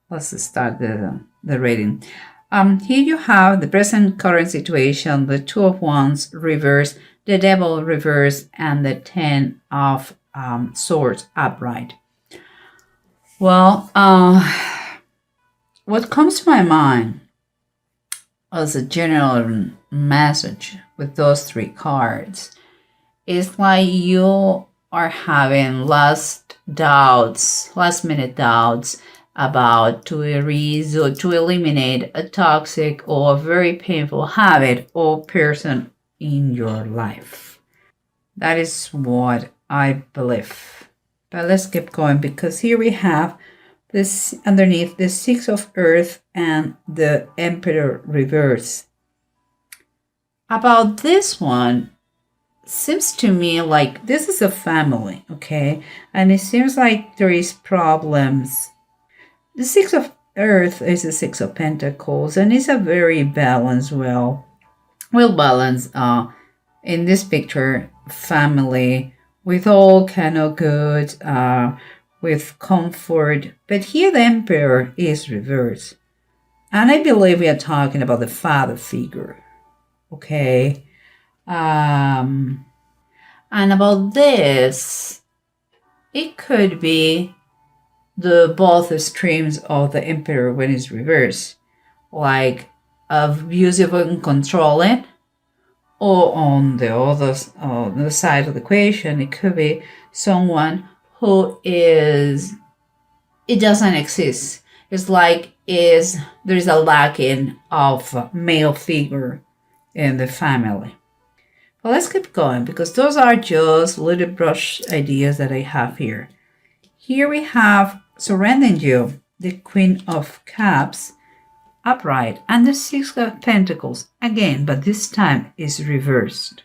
Let's start the reading. Here you have the present current situation, the Two of Wands reverse, the Devil reverse, and the Ten of Swords upright. Well, what comes to my mind as a general message with those three cards is like you are having last minute doubts about to erase or to eliminate a toxic or a very painful habit or person in your life. That is what I believe. But let's keep going, because here we have this underneath the Six of Earth and the Emperor reverse. About this one, seems to me like this is a family, okay? And it seems like there is problems. The Six of Earth is the Six of Pentacles, and it's a very balanced, well balanced in this picture family with all kind of good, with comfort. But here the Emperor is reversed, and I believe we are talking about the father figure, okay? And about this, it could be the both extremes of the Emperor when it's reversed, like abusive and controlling, or on the side of the equation, it could be someone who it doesn't exist. It's like there is a lacking of male figure in the family. Well, let's keep going, because those are just little brush ideas that I have here. Here we have surrounding you the Queen of Cups upright and the Six of Pentacles again, but this time is reversed.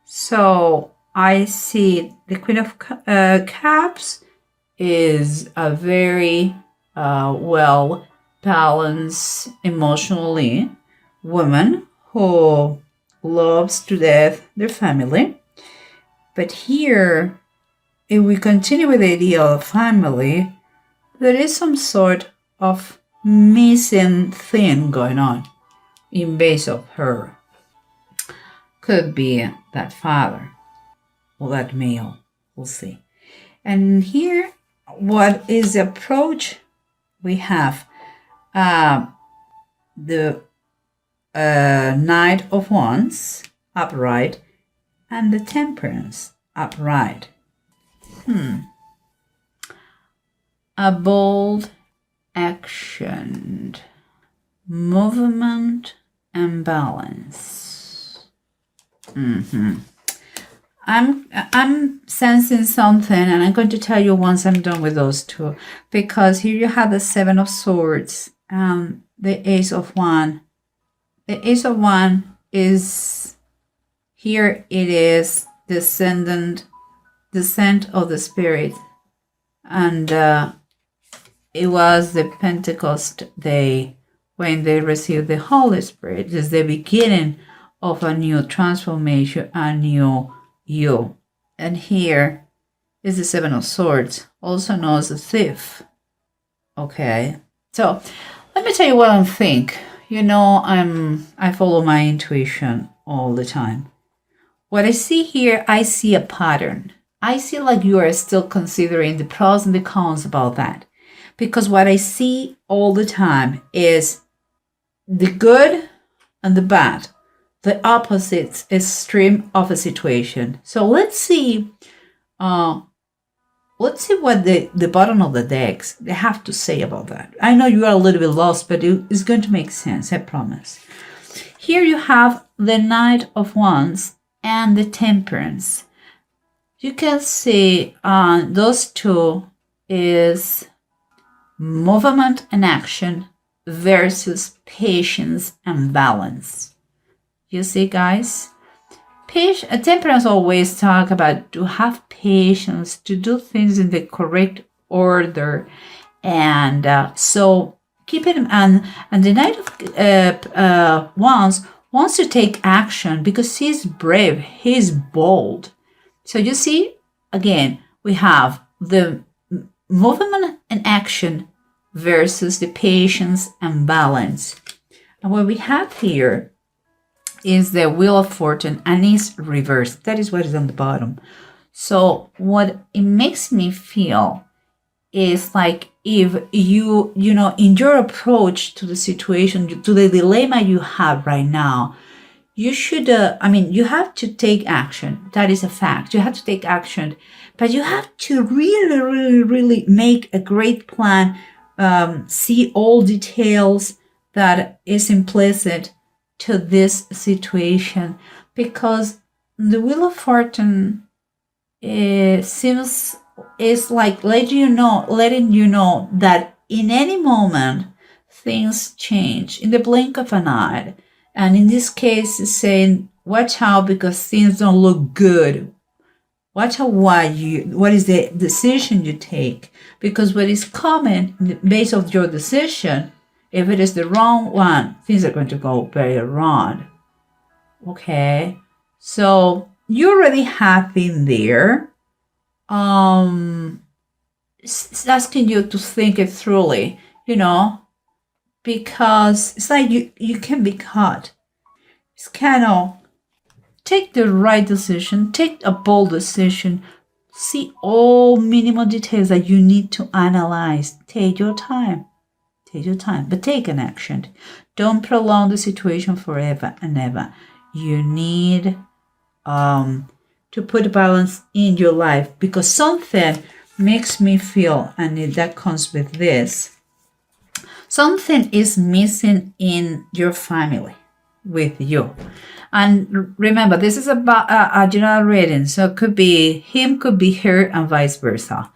So I see the Queen of Cups is a very well balanced emotionally woman who loves to death their family. But here, if we continue with the idea of family, there is some sort of missing thing going on in base of her. Could be that father or that male, we'll see. And here, what is the approach? We have the Knight of Wands upright and the Temperance upright. A bold action, movement, and balance. I'm sensing something, and I'm going to tell you once I'm done with those two, because here you have the Seven of Swords and the Ace of Wands. The Ace of Wands is here. It is descent of the Spirit, and it was the Pentecost day when they received the Holy Spirit. It's the beginning of a new transformation, a new you. And here is the Seven of Swords, also known as the thief. Okay, so let me tell you what I think. You know, I follow my intuition all the time. What I see here, I see a pattern. I see like you are still considering the pros and the cons about that. Because what I see all the time is the good and the bad, the opposite extreme of a situation. So let's see what the bottom of the decks they have to say about that. I know you are a little bit lost, but it's going to make sense, I promise. Here you have the Knight of Wands and the Temperance. You can see those two is movement and action versus patience and balance. You see, guys? Temperance always talk about to have patience, to do things in the correct order. And so keep it, and the Knight of Wands wants to take action because he's brave, he's bold. So you see, again, we have the movement and action versus the patience and balance. And what we have here is the Wheel of Fortune and it's reversed. That is what is on the bottom. So what it makes me feel is like if you know, in your approach to the situation, to the dilemma you have right now, you should, you have to take action. That is a fact. You have to take action, but you have to really, really, really make a great plan, see all details that is implicit to this situation, because the Wheel of Fortune seems is like letting you know that in any moment things change in the blink of an eye. And in this case, it's saying, watch out because things don't look good. Watch out what is the decision you take. Because what is coming based on your decision, if it is the wrong one, things are going to go very wrong. Okay? So you already have been there. It's asking you to think it thoroughly, because it's like you can be caught. It's kind of take the right decision, take a bold decision, see all minimal details that you need to analyze. Take your time, but take an action. Don't prolong the situation forever and ever. You need to put balance in your life, because something makes me feel, and that comes with this, something is missing in your family with you. And remember, this is about a general reading, so it could be him, could be her, and vice versa.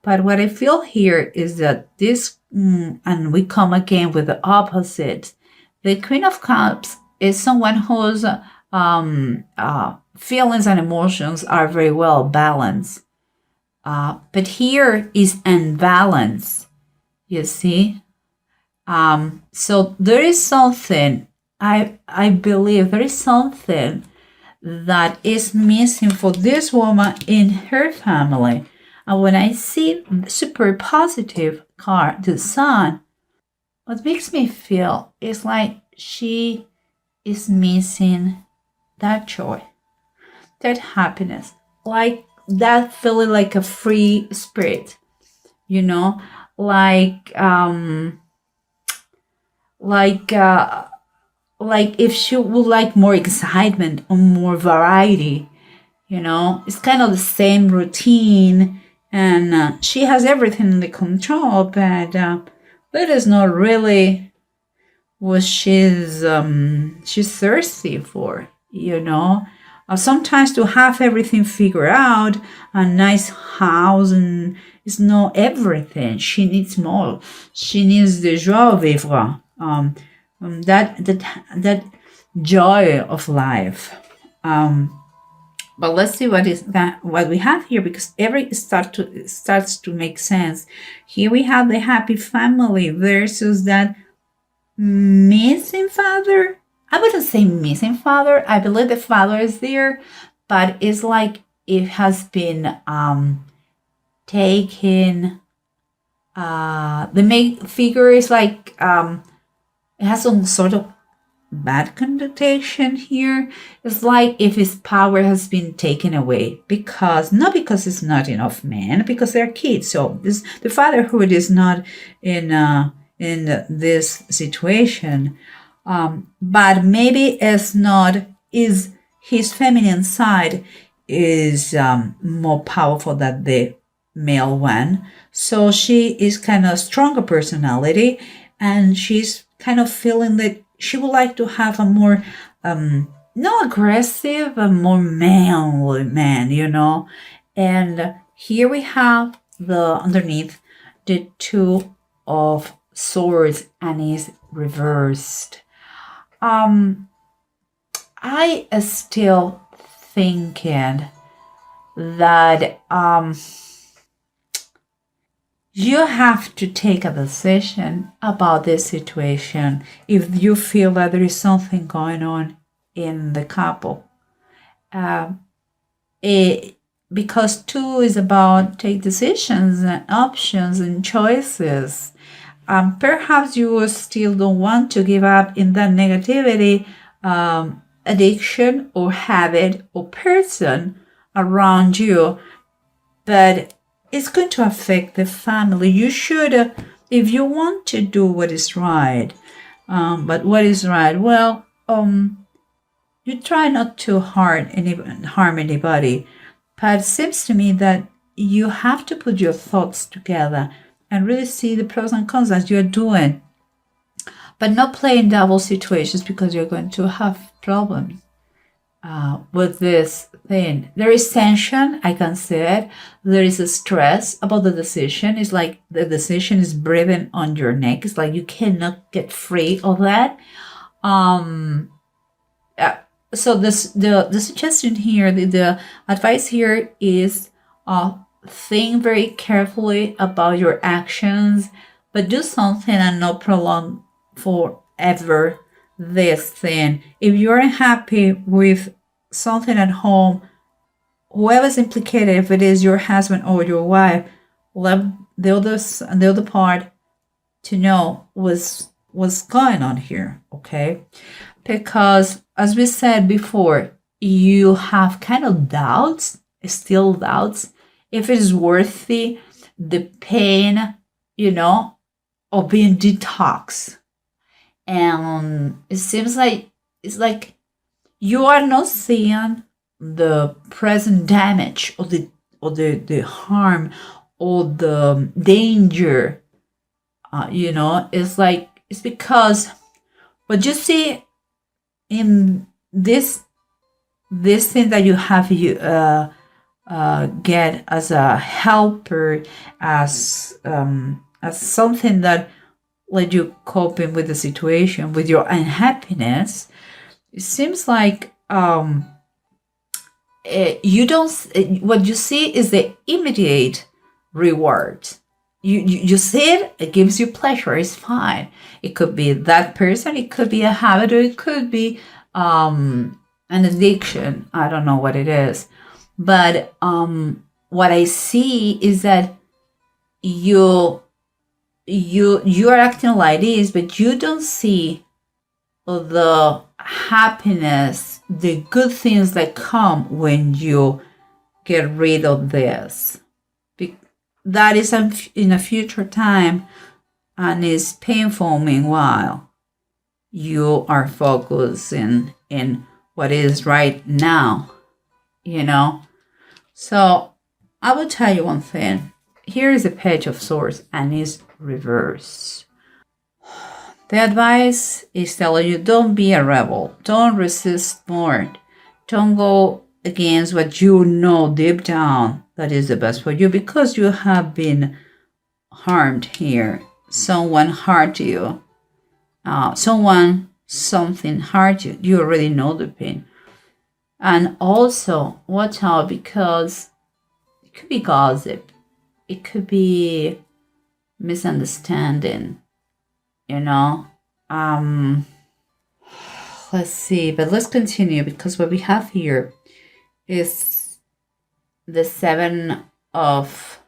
But what I feel here is that this, and we come again with the opposite. The Queen of Cups is someone whose feelings and emotions are very well balanced. But here is imbalance, you see? So there is something, I believe there is something that is missing for this woman in her family. And when I see super positive card, the Sun, what makes me feel is like she is missing that joy, that happiness, like that feeling like a free spirit, like if she would like more excitement or more variety, it's kind of the same routine, and she has everything under control, but that is not really what she's thirsty for, sometimes to have everything figured out, a nice house, and it's not everything. She needs more. She needs the joie vivre, that joy of life. But let's see what we have here, because starts to make sense. Here we have the happy family versus that missing father. I wouldn't say missing father. I believe the father is there, but it's like it has been taken. The main figure is like it has some sort of bad connotation here. It's like if his power has been taken away, not because it's not enough men, because they're kids. So the fatherhood is not in this situation. But maybe is his feminine side is more powerful than the male one. So she is kind of stronger personality, and she's kind of feeling that she would like to have a more not aggressive, a more manly man, And here we have underneath the Two of Swords, and is reversed. I still thinking that you have to take a decision about this situation if you feel that there is something going on in the couple. Because two is about take decisions and options and choices. Perhaps you still don't want to give up in that negativity, addiction or habit or person around you, but it's going to affect the family. You should, if you want to do what is right, but what is right? Well, you try not to harm anybody, but it seems to me that you have to put your thoughts together and really see the pros and cons as you're doing, but not play in double situations because you're going to have problems with this thing. There is tension, I can say it. There is a stress about the decision. It's like the decision is breathing on your neck. It's like you cannot get free of that. So the suggestion here, the advice here is think very carefully about your actions, but do something and not prolong forever this thing. If you're unhappy with something at home, whoever's implicated, if it is your husband or your wife, let the other part to know what's going on here, okay? Because as we said before, you have kind of doubts, still doubts, if it is worthy the pain, of being detoxed. And it seems like it's like you are not seeing the present damage or the harm or the danger. It's like it's because what you see in this thing that you have get as a helper, as something that let you coping with the situation, with your unhappiness. It seems like you don't. What you see is the immediate reward. You see it. It gives you pleasure. It's fine. It could be that person. It could be a habit, or it could be an addiction. I don't know what it is, but what I see is that you are acting like this, but you don't see the happiness, the good things that come when you get rid of this. That is in a future time and is painful. Meanwhile, you are focusing in what is right now, So I will tell you one thing. Here is a Page of Swords and it's reverse. The advice is telling you don't be a rebel. Don't resist more. Don't go against what you know deep down that is the best for you, because you have been harmed here. Someone hurt you. Something hurt you. You already know the pain. And also, watch out, because it could be gossip. It could be misunderstanding. Let's see, but let's continue, because what we have here is the seven of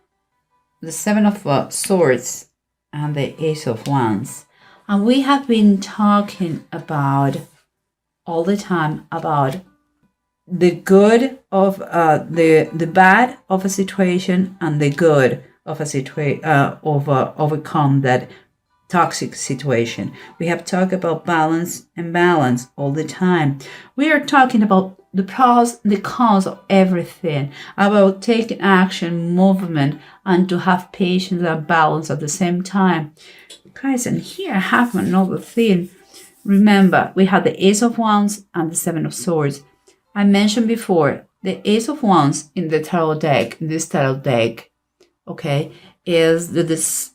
swords and the Ace of Wands, and we have been talking about all the time about the good of the bad of a situation and the good of a situation overcome that toxic situation. We have talked about balance and balance all the time. We are talking about the pros and the cons of everything, about taking action, movement, and to have patience and balance at the same time. Guys, and here I have another thing. Remember, we have the Ace of Wands and the Seven of Swords. I mentioned before, the Ace of Wands in this tarot deck, okay, is the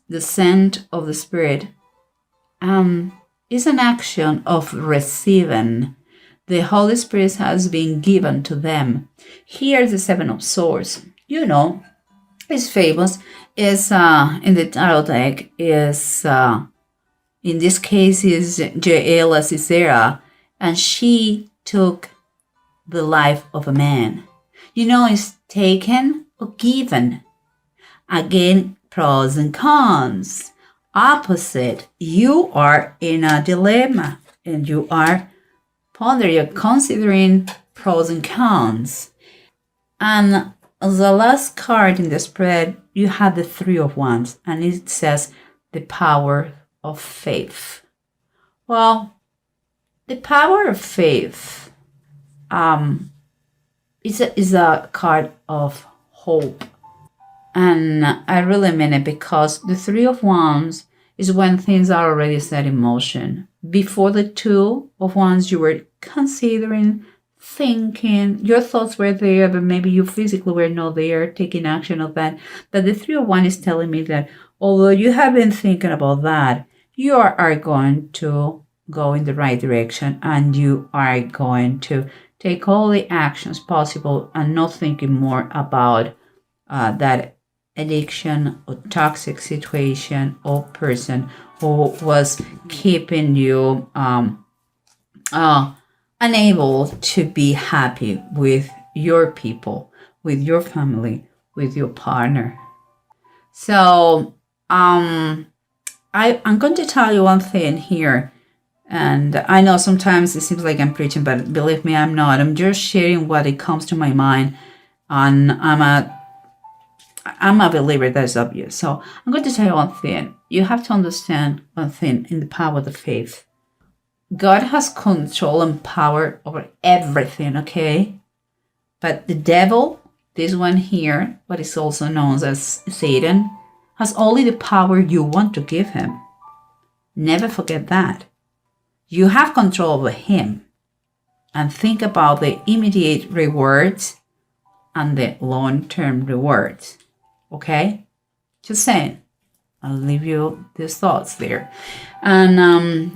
descent of the spirit. Is an action of receiving. The Holy Spirit has been given to them. Here's the Seven of Swords. It's famous. Is in the tarot deck is in this case is Jaela Cicera, and she took the life of a man. It's taken or given. Again, pros and cons. opposite. You are in a dilemma and you are pondering, you're considering pros and cons. And the last card in the spread, you have the Three of Wands, and it says the power of faith. Well, the power of faith is a card of hope. And I really mean it because the Three of Wands is when things are already set in motion. Before the Two of Wands, you were considering, thinking, your thoughts were there, but maybe you physically were not there, taking action of that. But the Three of Wands is telling me that although you have been thinking about that, you are going to go in the right direction and you are going to take all the actions possible and not thinking more about that addiction or toxic situation or person who was keeping you unable to be happy with your people, with your family, with your partner. So I'm going to tell you one thing here. And I know sometimes it seems like I'm preaching, but believe me, I'm not. I'm just sharing what it comes to my mind. And I'm a believer, that's obvious. So I'm going to tell you one thing. You have to understand one thing in the power of the faith. God has control and power over everything, okay? But the devil, this one here, what is also known as Satan, has only the power you want to give him. Never forget that. You have control over him. And think about the immediate rewards and the long-term rewards. Okay? Just saying. I'll leave you these thoughts there. And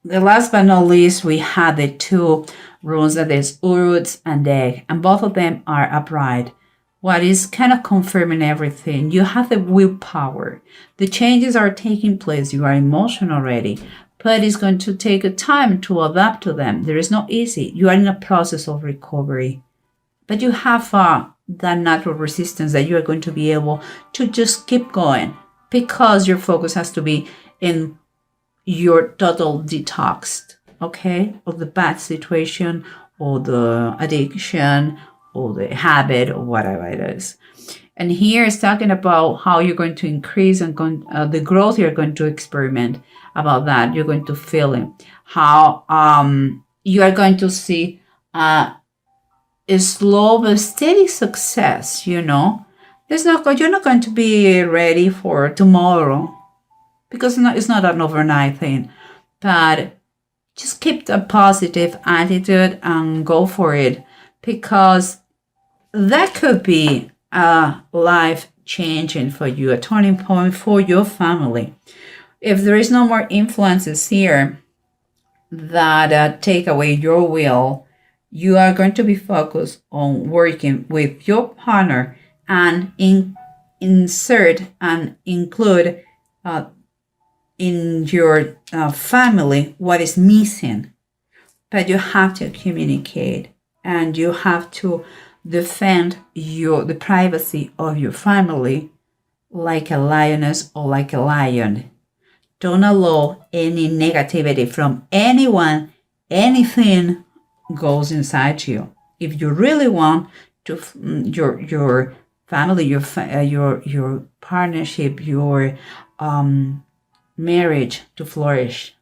the last but not least, we have the two runes, that is Uruts and Egg, and both of them are upright. What is kind of confirming everything? You have the willpower. The changes are taking place. You are emotional already, but it's going to take a time to adapt to them. There is no easy. You are in a process of recovery, but you have that natural resistance that you are going to be able to just keep going because your focus has to be in your total detox, okay, of the bad situation or the addiction or the habit or whatever it is. And here is talking about how you're going to increase and the growth you're going to experiment about that. You're going to feel it. How you are going to see a slow but steady success, you know. You're not going to be ready for tomorrow because it's not an overnight thing. But just keep a positive attitude and go for it because that could be life changing for you, a turning point for your family. If there is no more influences here that take away your will, you are going to be focused on working with your partner and insert and include in your family what is missing. But you have to communicate and you have to defend the privacy of your family like a lioness or like a lion. Don't allow any negativity from anyone, anything goes inside you. If you really want to your family, your partnership, your marriage to flourish,